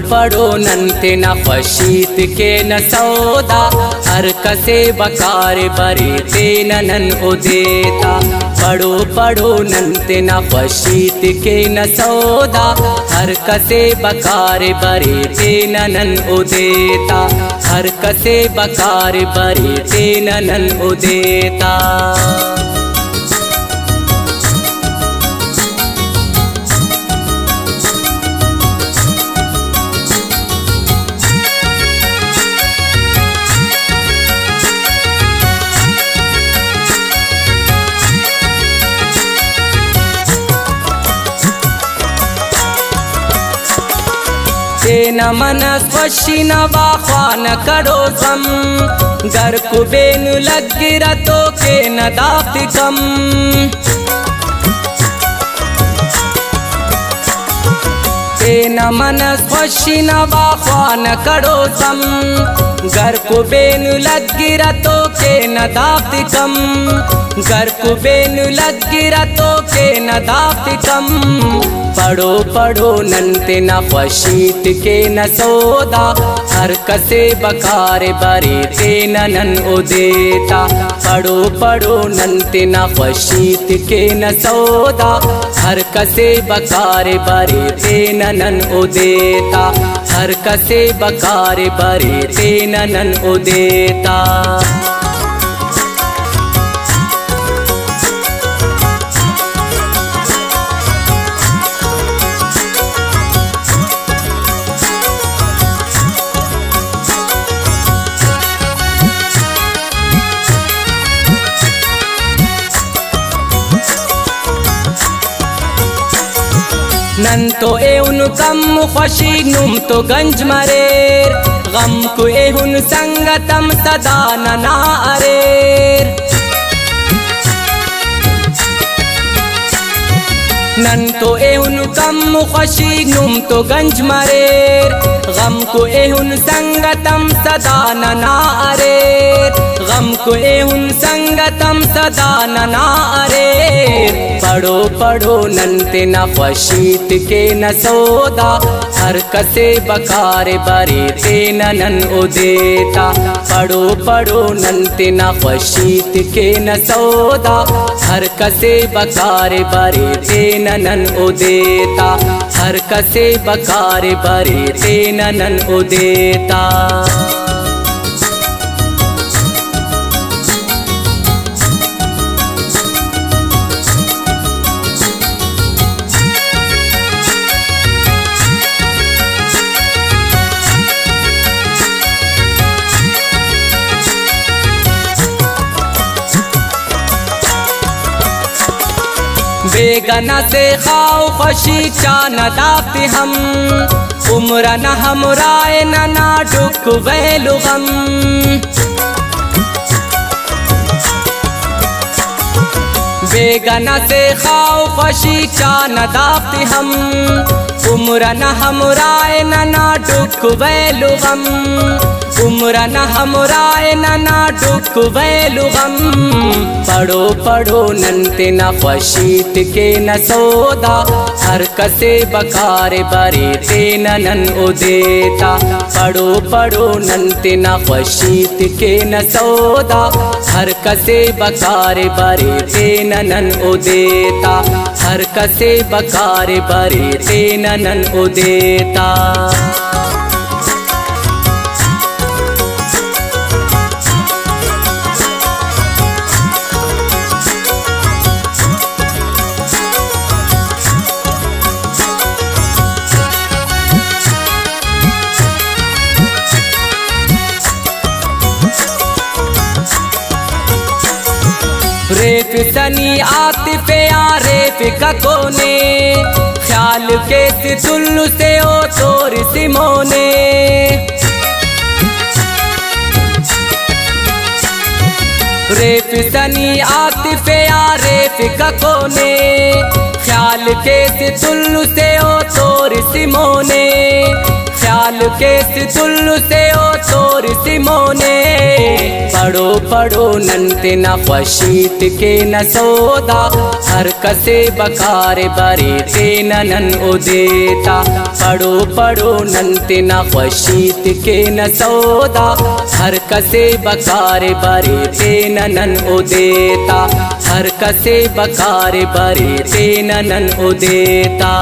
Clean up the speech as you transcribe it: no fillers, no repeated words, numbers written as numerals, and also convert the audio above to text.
पढ़ो नंते न फशीत के न सौदा हर कसे बकार बरे ते नन उदेता। पढ़ो नंते न फशीत के न सौदा हर कसे बकार बरे ते नन उदेता। हर कसे बकार बरे ते नन उदेता। तेन मन स्वशी न वाख्वान करो सम घर कुबेन लगिरा तो के न दात कम। तेन मन स्वशी न वाख्वान करो सम घर कुबेन लगिरा तो के न दात कम। घर कुबेन लगिरा तो के न दात कम। पढ़ो नंते न फशीत के न सौदा हर कसे बकार बरे ते नन उदेता। पढ़ो नंते न फशीत के न सौदा हर कसे बकार बरे ते नन उदेता। हर कसे बकार बरे ते नन उदेता। नन तो एहुन कम खुशी नुम तो गंज मरेर गम को एहुन संगतम सदा नना अरेर। नन तो एहुन कम खुशी नुम तो गंज मरेर गम को एहुन संगतम सदा नना अरेर। गम को एहुन संगतम सदा नना अरेर। पढ़ो नंते न फशीत के न सौदा हर कसे बकार बरे ते नन उदेता। पढ़ो नंते न फशीत के न सौदा हर कसे बकार बरे ते नन उदेता। हर कसे बकार बरे ते नन उदेता। बेगना से खाओ खुशी चान दाते हम उम्र न हमराए न नाडुक वैलु गम। बेगना से खाओ खुशी चान दाते हम उम्र न हमराए न नाडुक वैलु गम। उम्र न हमराए न नाडुक वैलु गम। पढ़ो नंते न फशीत के न सौदा हर कसे बकार बरे ते नन उदेता। पढ़ो नंते न फशीत के न सौदा हर कसे बकार बरे ते नन उदेता। हर कसे बकार बरे ते नन उदेता। रेफ सनी आतिफे रेफ ककोने ख्याल के तुल्लु से ओ तोर सिमोने। रेफ सनी आतिफे रेफ ककोने ख्याल के तुल्लु से ओ तोर सिमोने। ख्याल के तुल्लु से ओ तोर सिमोने पढ़ो पढ़ो नंते न ख्वशीत के न सौदा हर कसे बकार बरे ते नन उदेता पढ़ो पढ़ो नंते न ख्वशीत के न सौदा हर कसे बकार बरे ते नन उदेता हर कसे बकार बरे ते नन उदेता।